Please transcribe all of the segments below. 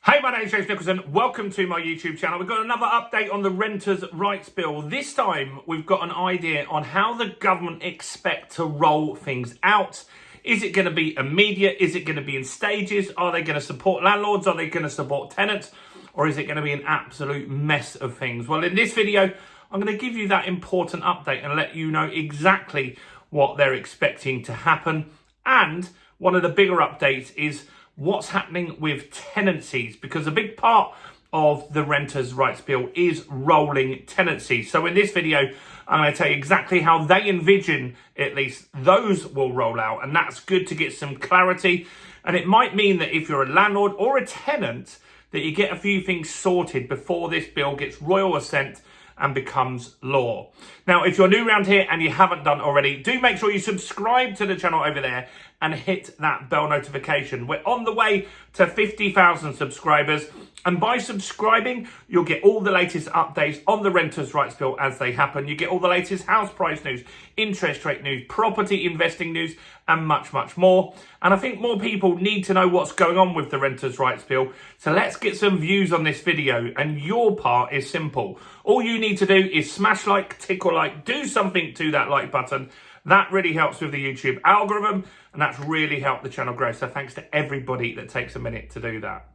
Hey, my name's James Nicholson. Welcome to my YouTube channel. We've got another update on the Renters' Rights Bill. This time, we've got an idea on how the government expect to roll things out. Is it going to be immediate? Is it going to be in stages? Are they going to support landlords? Are they going to support tenants? Or is it going to be an absolute mess of things? Well, in this video, I'm going to give you that important update and let you know exactly what they're expecting to happen. And one of the bigger updates is what's happening with tenancies, because a big part of the Renters' Rights Bill is rolling tenancies. So in this video, I'm going to tell you exactly how they envision at least those will roll out. And that's good to get some clarity. And it might mean that if you're a landlord or a tenant, that you get a few things sorted before this bill gets royal assent and becomes law. Now, if you're new around here and you haven't done already, do make sure you subscribe to the channel over there and hit that bell notification. We're on the way to 50,000 subscribers. And by subscribing, you'll get all the latest updates on the Renters' Rights Bill as they happen. You get all the latest house price news, interest rate news, property investing news, and much, much more. And I think more people need to know what's going on with the Renters' Rights Bill. So let's get some views on this video. And your part is simple. All you need to do is smash like, tick or like, do something to that like button. That really helps with the YouTube algorithm, and that's really helped the channel grow. So thanks to everybody that takes a minute to do that.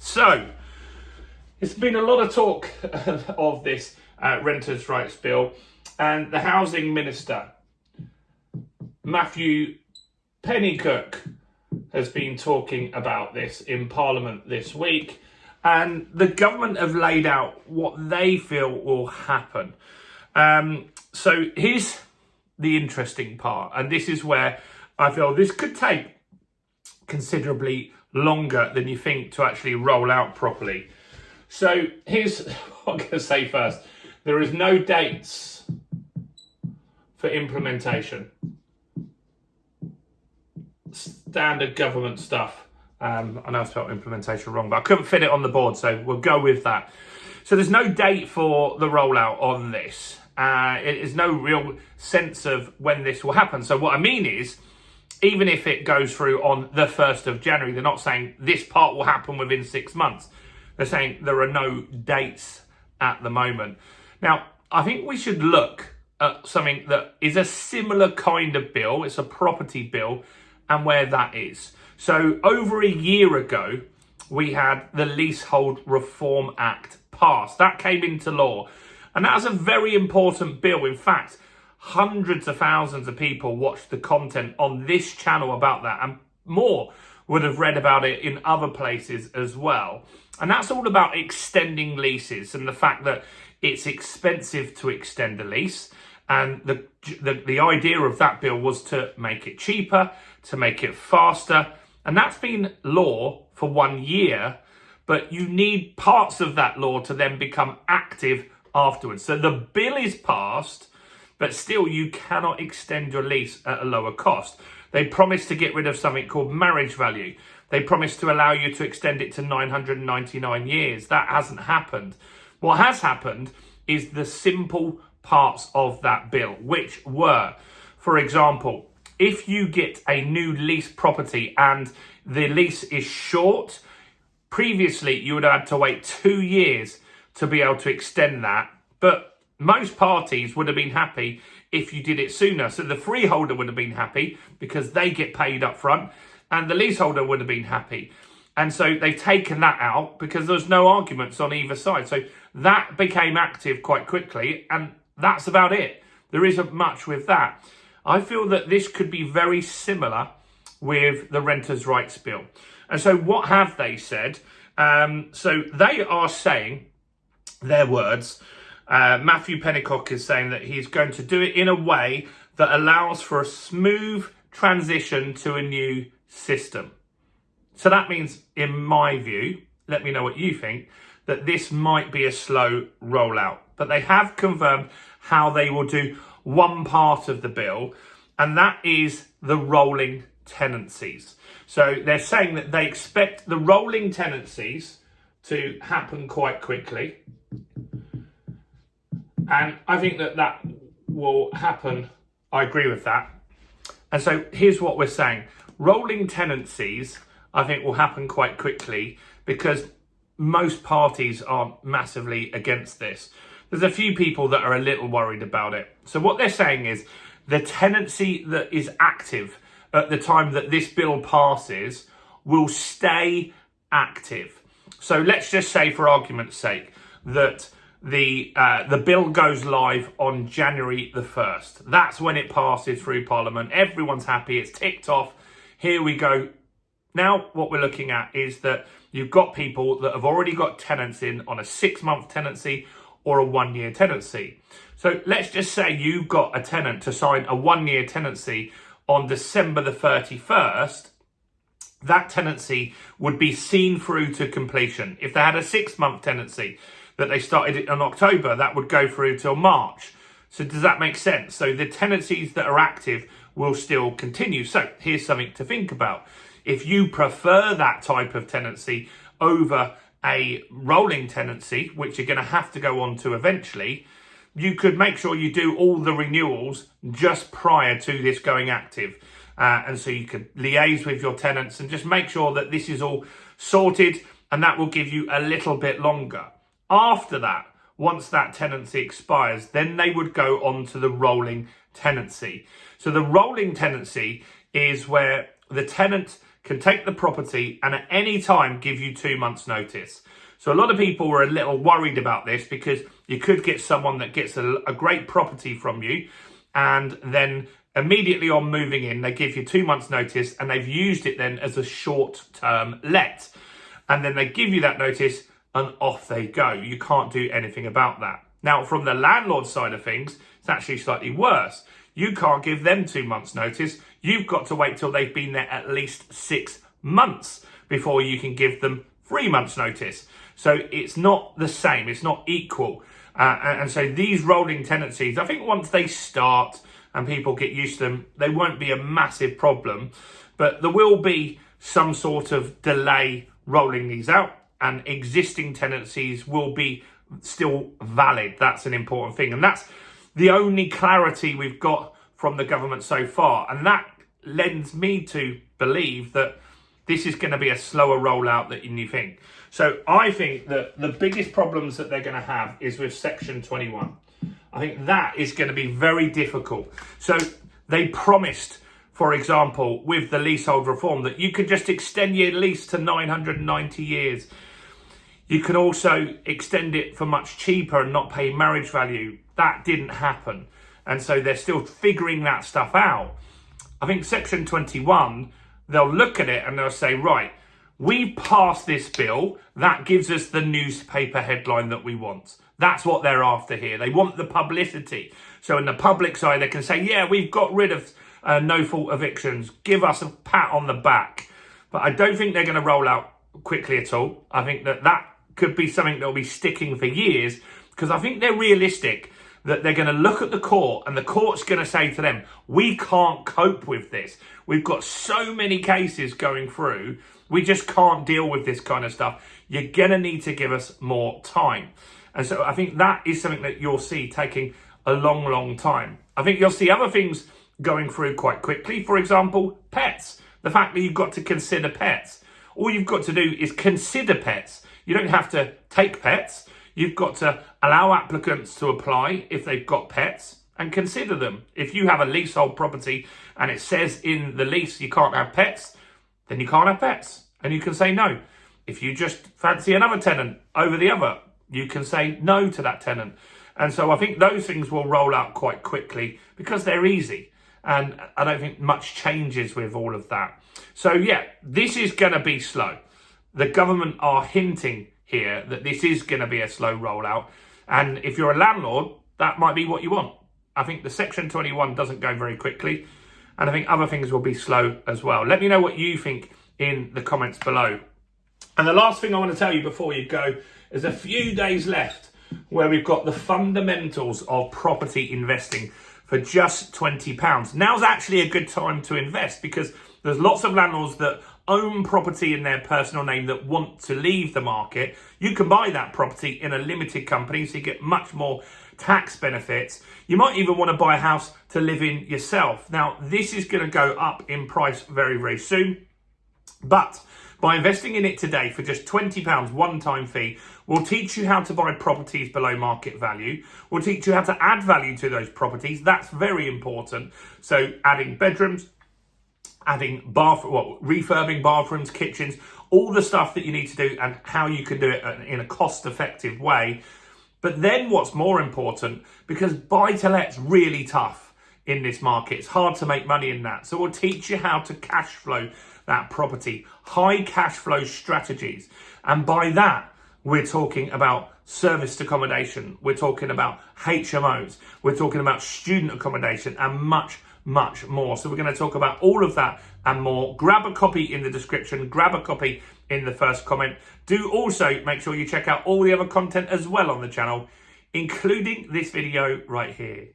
So, it's been a lot of talk of this Renters' Rights Bill, and the Housing Minister, Matthew Pennycook, has been talking about this in Parliament this week, and the government have laid out what they feel will happen. So here's the interesting part, and this is where I feel this could take considerably longer than you think to actually roll out properly. So here's what I'm going to say first. There is no dates for implementation. Standard government stuff. I know I spelled implementation wrong, but I couldn't fit it on the board, so we'll go with that. So there's no date for the rollout on this. It is no real sense of when this will happen. So what I mean is, even if it goes through on the 1st of January, they're not saying this part will happen within 6 months. They're saying there are no dates at the moment. Now, I think we should look at something that is a similar kind of bill. It's a property bill, and where that is. So over a year ago, we had the Leasehold Reform Act passed. That came into law. And that was a very important bill. In fact, hundreds of thousands of people watched the content on this channel about that, and more would have read about it in other places as well. And that's all about extending leases and the fact that it's expensive to extend a lease. And the idea of that bill was to make it cheaper, to make it faster. And that's been law for 1 year, but you need parts of that law to then become active afterwards. So the bill is passed, but still you cannot extend your lease at a lower cost. They promised to get rid of something called marriage value. They promised to allow you to extend it to 999 years. That hasn't happened. What has happened is the simple parts of that bill, which were, for example, if you get a new lease property and the lease is short, previously you would have had to wait 2 years to be able to extend that. But most parties would have been happy if you did it sooner. So the freeholder would have been happy because they get paid up front, and the leaseholder would have been happy. And so they've taken that out because there's no arguments on either side. So that became active quite quickly, and that's about it. There isn't much with that. I feel that this could be very similar with the Renters' Rights Bill. And so what have they said? So they are saying, their words, Matthew Pennycook is saying that he's going to do it in a way that allows for a smooth transition to a new system. So that means, in my view, let me know what you think, that this might be a slow rollout. But they have confirmed how they will do one part of the bill, and that is the rolling tenancies. So they're saying that they expect the rolling tenancies to happen quite quickly. And I think that that will happen. I agree with that. And so here's what we're saying. Rolling tenancies, I think, will happen quite quickly because most parties aren't massively against this. There's a few people that are a little worried about it. So what they're saying is the tenancy that is active at the time that this bill passes will stay active. So let's just say, for argument's sake, that the bill goes live on January the 1st. That's when it passes through Parliament. Everyone's happy. It's ticked off. Here we go. Now what we're looking at is that you've got people that have already got tenants in on a 6-month tenancy or a 1-year tenancy. So let's just say you got a tenant to sign a 1-year tenancy on December the 31st. That tenancy would be seen through to completion. If they had a 6-month tenancy that they started in October, that would go through till March. So does that make sense? So the tenancies that are active will still continue. So here's something to think about. If you prefer that type of tenancy over a rolling tenancy, which you're going to have to go on to eventually, you could make sure you do all the renewals just prior to this going active. And so you could liaise with your tenants and just make sure that this is all sorted, and that will give you a little bit longer. After that, once that tenancy expires, then they would go on to the rolling tenancy. So the rolling tenancy is where the tenant can take the property and at any time give you 2 months notice. So a lot of people were a little worried about this because you could get someone that gets a great property from you, and then immediately on moving in, they give you 2 months notice and they've used it then as a short-term let. And then they give you that notice and off they go. You can't do anything about that. Now, from the landlord side of things, it's actually slightly worse. You can't give them 2 months notice. You've got to wait till they've been there at least 6 months before you can give them 3 months notice. So it's not the same. It's not equal. And so these rolling tenancies, I think once they start and people get used to them, they won't be a massive problem. But there will be some sort of delay rolling these out, and existing tenancies will be still valid. That's an important thing. And that's the only clarity we've got from the government so far. And that lends me to believe that this is going to be a slower rollout than you think. So I think that the biggest problems that they're going to have is with Section 21. I think that is going to be very difficult. So they promised, for example, with the leasehold reform, that you could just extend your lease to 990 years. You can also extend it for much cheaper and not pay marriage value. That didn't happen. And so they're still figuring that stuff out. I think Section 21, they'll look at it and they'll say, right, we passed this bill. That gives us the newspaper headline that we want. That's what they're after here. They want the publicity. So in the public side, they can say, yeah, we've got rid of no-fault evictions. Give us a pat on the back. But I don't think they're going to roll out quickly at all. I think that could be something that will be sticking for years, because I think they're realistic that they're going to look at the court and the court's going to say to them, we can't cope with this. We've got so many cases going through. We just can't deal with this kind of stuff. You're going to need to give us more time. And so I think that is something that you'll see taking a long, long time. I think you'll see other things going through quite quickly. For example, pets. The fact that you've got to consider pets. All you've got to do is consider pets. You don't have to take pets. You've got to allow applicants to apply if they've got pets and consider them. If you have a leasehold property and it says in the lease you can't have pets, then you can't have pets. And you can say no. If you just fancy another tenant over the other, you can say no to that tenant. And so I think those things will roll out quite quickly because they're easy. And I don't think much changes with all of that. So yeah, this is going to be slow. The government are hinting here that this is going to be a slow rollout. And if you're a landlord, that might be what you want. I think the Section 21 doesn't go very quickly. And I think other things will be slow as well. Let me know what you think in the comments below. And the last thing I want to tell you before you go is a few days left where we've got the fundamentals of property investing for just £20. Now's actually a good time to invest because there's lots of landlords that own property in their personal name that want to leave the market. You can buy that property in a limited company, so you get much more tax benefits. You might even want to buy a house to live in yourself. Now, this is going to go up in price very, very soon. But By investing in it today for just £20 one-time fee, we'll teach you how to buy properties below market value. We'll teach you how to add value to those properties. That's very important. So adding bedrooms, adding refurbing bathrooms, kitchens, all the stuff that you need to do and how you can do it in a cost-effective way. But then what's more important, because buy-to-let's really tough in this market. It's hard to make money in that. So we'll teach you how to cash flow that property, high cash flow strategies. And by that, we're talking about serviced accommodation. We're talking about HMOs. We're talking about student accommodation and much more. So we're going to talk about all of that and more. Grab a copy in the description. Grab a copy in the first comment. Do also make sure you check out all the other content as well on the channel, including this video right here.